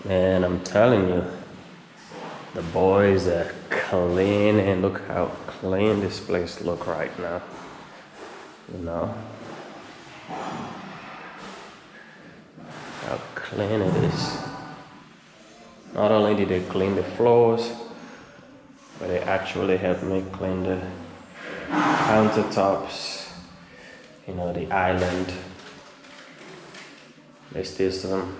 Man, I'm telling you, the boys are clean, and look how clean this place look right now. You know how clean it is. Not only did they clean the floors, but they actually helped me clean the countertops. You know, the island. There's still some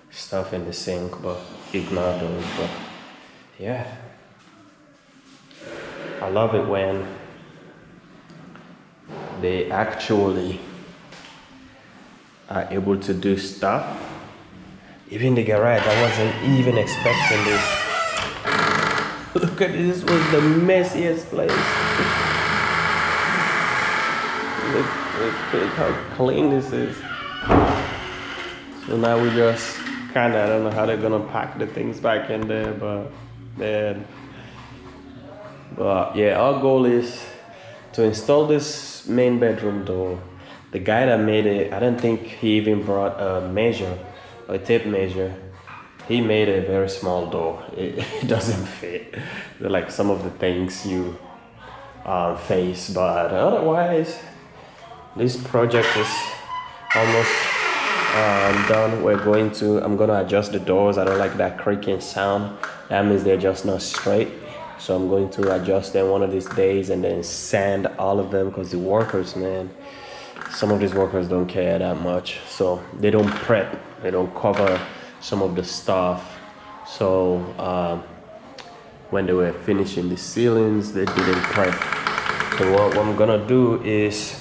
stuff in the sink, but ignore those. But yeah, I love it when they actually are able to do stuff. Even the garage, I wasn't even expecting this. Look at this, was the messiest place. look how clean this is. So now we just kinda, I don't know how they're gonna pack the things back in there, but man. But yeah, our goal is to install this main bedroom door. The guy that made it, I don't think he even brought a measure, a tape measure. He made a very small door. It doesn't fit like some of the things you face, but otherwise, this project is almost done. I'm gonna adjust the doors. I don't like that creaking sound. That means they're just not straight. So I'm going to adjust them one of these days and then sand all of them, because the workers, man, some of these workers don't care that much. So they don't prep, they don't cover some of the stuff. So when they were finishing the ceilings, they didn't prep. So what I'm gonna do is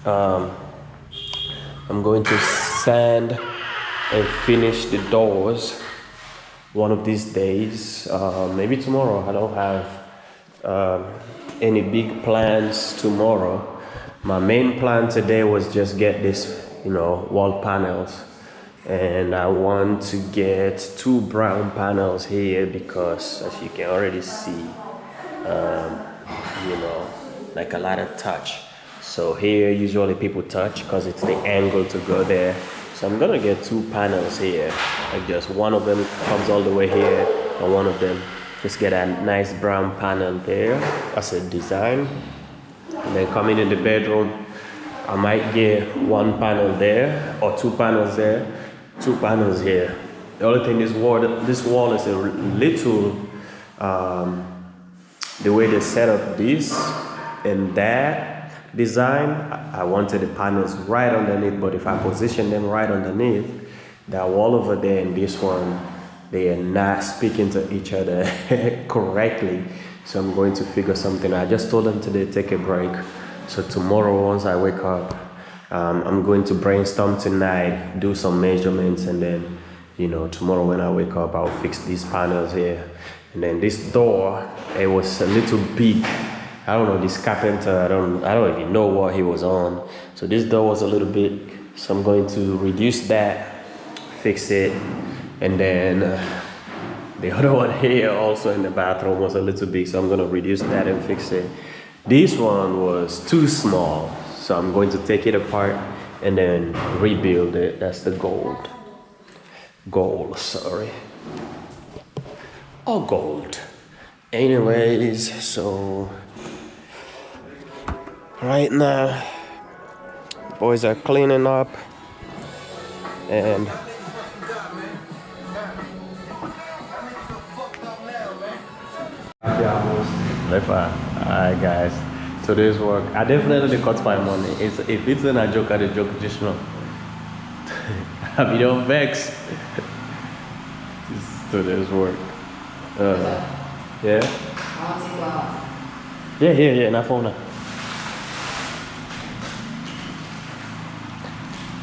I'm going to sand and finish the doors one of these days, maybe tomorrow. I don't have any big plans tomorrow. My main plan today was just get this, wall panels, and I want to get 2 brown panels here because, as you can already see, like a lot of touch. So here usually people touch because it's the angle to go there. So I'm gonna get 2 panels here. Like just one of them comes all the way here, and one of them just get a nice brown panel there as a design. And then coming in the bedroom, I might get 1 panel there or 2 panels there, 2 panels here. The only thing, this wall is a little, the way they set up this and that design, I wanted the panels right underneath, but if I position them right underneath, that wall over there and this one, they are not speaking to each other correctly. So I'm going to figure something. I just told them today, take a break. So tomorrow, once I wake up, I'm going to brainstorm tonight, do some measurements, and then, tomorrow when I wake up, I'll fix these panels here. And then this door, it was a little big. I don't know, this carpenter, I don't even know what he was on. So this door was a little big, so I'm going to reduce that, fix it, and then the other one here also in the bathroom was a little big, so I'm gonna reduce that and fix it. This one was too small, so I'm going to take it apart and then rebuild it. That's the goal, sorry. Oh, gold. Anyways, so right now, boys are cleaning up, and alright guys, today's work, I definitely cut my money. If it's in a joke, I joke additional. I mean, don't vex. This is today's work. Yeah? Yeah, na phone.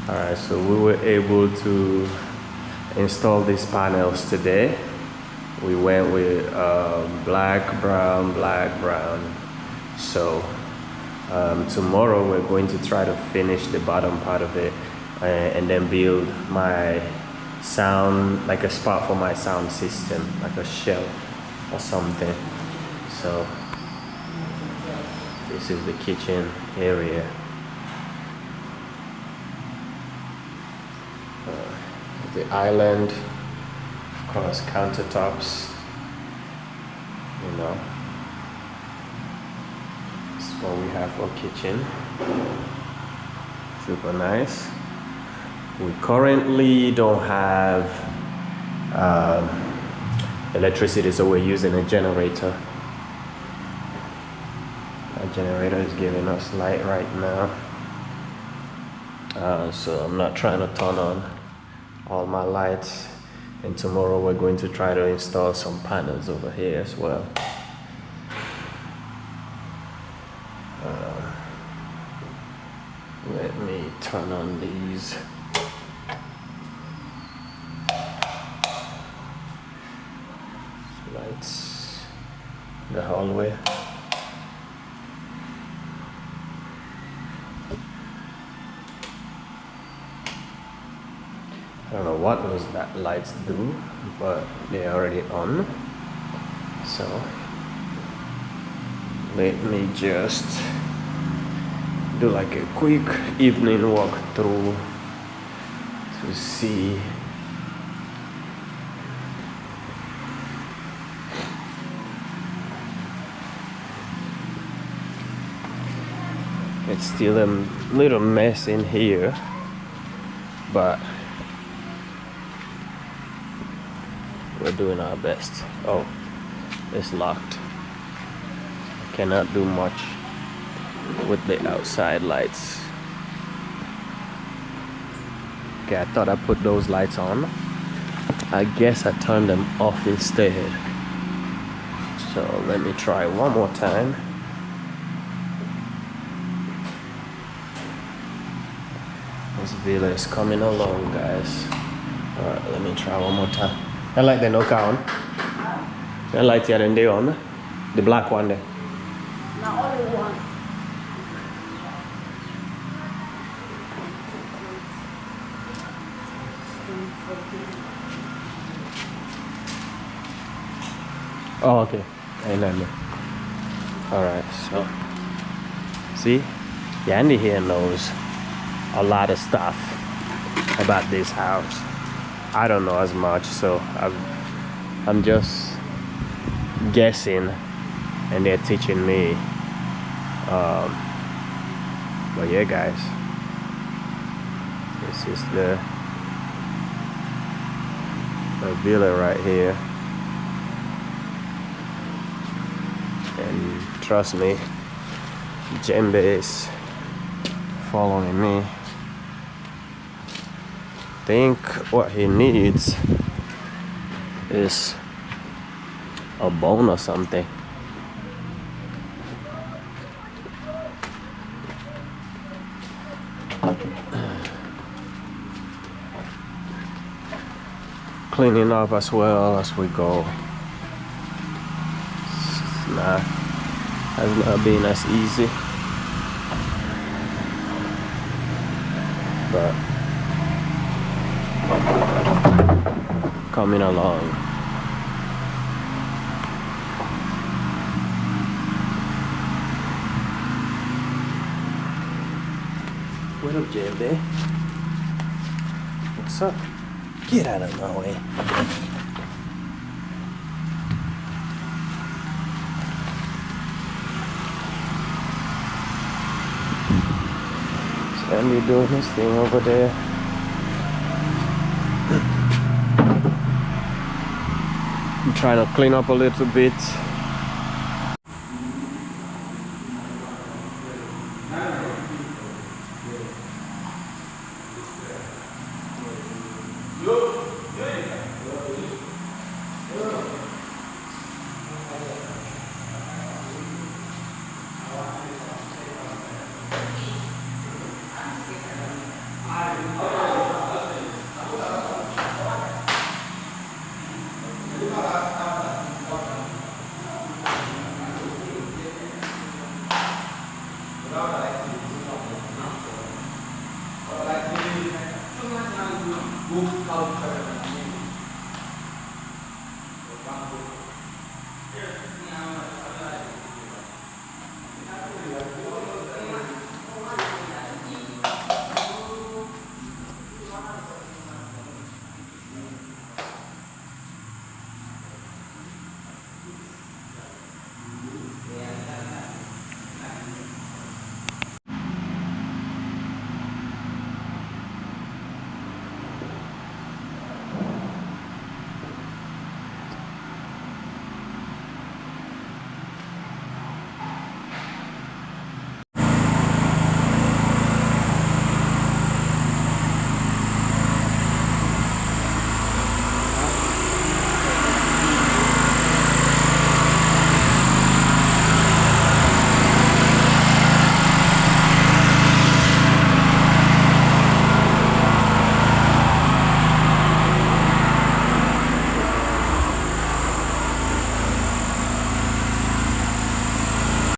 Alright, so we were able to install these panels today. We went with black, brown. So tomorrow we're going to try to finish the bottom part of it and then build my sound, like a spot for my sound system, like a shelf or something. So this is the kitchen area. The island, course, countertops, you know. This is what we have for kitchen. Super nice. We currently don't have electricity, so we're using a generator. Our generator is giving us light right now. So I'm not trying to turn on all my lights. And tomorrow we're going to try to install some panels over here as well. Let me turn on these. Lights in the hallway. I don't know what those lights do, but they're already on. So let me just do like a quick evening walk through to see. It's still a little mess in here, but we're doing our best. Oh, it's locked. I cannot do much with the outside lights. Okay, I thought I put those lights on. I guess I turned them off instead. So let me try one more time. This villa is coming along, guys. Alright, let me try one more time. I like the knock on. I like the other day on. The black one there. Now only one. Oh, okay. I know. Alright, so see? Yandy here knows a lot of stuff about this house. I don't know as much, so I'm just guessing, and they're teaching me. But yeah, guys, this is the villa right here, and trust me, Jembe is following me. I think what he needs is a bone or something. Cleaning up as well as we go. Has not been as easy, but coming along. What up, JB? What's up? Get out of my way. Sandy doing his thing over there. I'm trying to clean up a little bit.